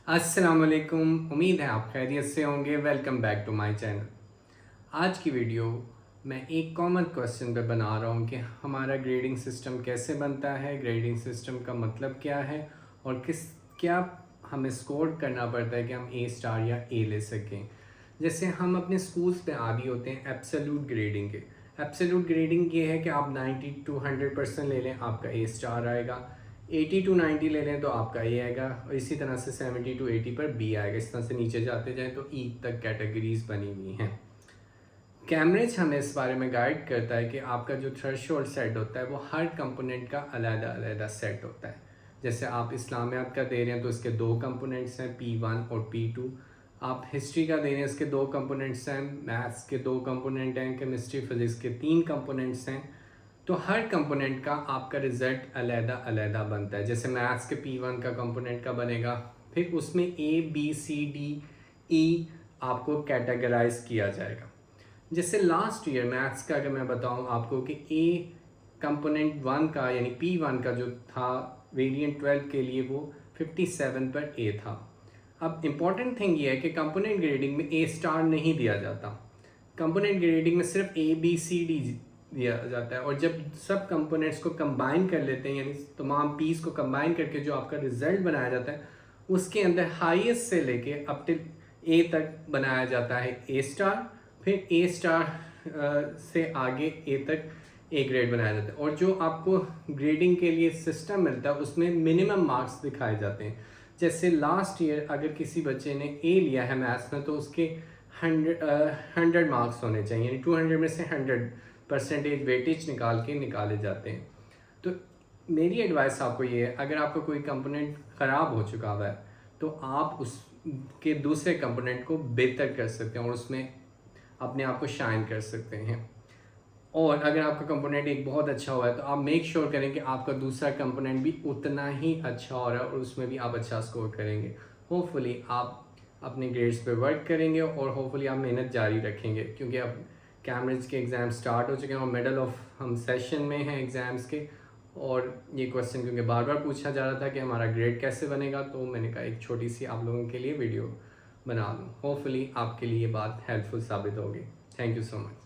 अस्सलाम वालेकुम। उम्मीद है आप खैरियत से होंगे। Welcome back to my channel. आज की वीडियो मैं एक कॉमन क्वेश्चन पे बना रहा हूँ कि हमारा ग्रेडिंग सिस्टम कैसे बनता है, ग्रेडिंग सिस्टम का मतलब क्या है और क्या हमें स्कोर करना पड़ता है कि हम ए स्टार या ए ले सकें। जैसे हम अपने स्कूल्स पे आदी होते हैं एब्सोल्यूट ग्रेडिंग के। एब्सोल्यूट ग्रेडिंग ये है कि आप 90 to 100% ले लें, आपका ए स्टार आएगा। 80 to 90 ले लें तो आपका ए आएगा, और इसी तरह से 70 to 80 पर बी आएगा। इस तरह से नीचे जाते जाएं तो ई तक कैटेगरीज बनी हुई हैं। कैम्ब्रिज हमें इस बारे में गाइड करता है कि आपका जो थ्रेशोल्ड सेट होता है वो हर कंपोनेंट का अलग-अलग सेट होता है। जैसे आप इस्लामियात का दे रहे हैं तो इसके दो कंपोनेंट्स हैं, P1 और P2। आप हिस्ट्री का दे रहे हैं, इसके दो कंपोनेंट्स हैं। मैथ्स के दो कंपोनेंट हैं, केमिस्ट्री फिजिक्स के तीन कंपोनेंट्स हैं। तो हर कंपोनेंट का आपका रिजल्ट अलग-अलग बनता है। जैसे मैथ्स के P1 का कंपोनेंट का बनेगा, फिर उसमें A B C D E आपको कैटेगराइज किया जाएगा। जैसे लास्ट ईयर मैथ्स का अगर मैं बताऊं आपको कि ए कंपोनेंट 1 का यानी P1 का जो था वेरिएंट 12 के लिए वो 57 पर ए था। अब इम्पॉर्टेंट थिंग ये है कि कंपोनेंट ग्रेडिंग में ए स्टार नहीं दिया जाता। कंपोनेंट ग्रेडिंग में सिर्फ ABCD दिया जाता है, और जब सब कंपोनेंट्स को कंबाइन कर लेते हैं यानी तमाम पीस को कंबाइन करके जो आपका रिजल्ट बनाया जाता है उसके अंदर हाईएस्ट से लेके अप टिल ए तक बनाया जाता है ए स्टार। फिर ए स्टार से आगे ए तक ए ग्रेड बनाया जाता है, और जो आपको ग्रेडिंग के लिए सिस्टम मिलता है उसमें मिनिमम मार्क्स दिखाए जाते हैं। जैसे लास्ट ईयर अगर किसी बच्चे ने ए लिया है मैथ्स में तो उसके 100 मार्क्स होने चाहिए, यानी 200 में से 100% वेटेज निकाले जाते हैं। तो मेरी एडवाइस आपको ये है, अगर आपका कोई कंपोनेंट ख़राब हो चुका हुआ है तो आप उसके दूसरे कंपोनेंट को बेहतर कर सकते हैं और उसमें अपने आप को शाइन कर सकते हैं। और अगर आपका कंपोनेंट एक बहुत अच्छा हुआ है तो आप मेक श्योर करें कि आपका दूसरा कंपोनेंट भी उतना ही अच्छा हो रहा है और उसमें भी आप अच्छा स्कोर करेंगे। होपफुली आप अपने ग्रेड्स पे वर्क करेंगे और होपफुली आप मेहनत जारी रखेंगे, क्योंकि अब कैम्ब्रिज के एग्ज़ाम स्टार्ट हो चुके हैं और मिडल ऑफ हम सेशन में हैं एग्ज़ाम्स के। और ये क्वेश्चन क्योंकि बार बार पूछा जा रहा था कि हमारा ग्रेड कैसे बनेगा, तो मैंने कहा एक छोटी सी आप लोगों के लिए वीडियो बना दूँ। होपफुली आपके लिए ये बात हेल्पफुल साबित होगी। Thank you so much.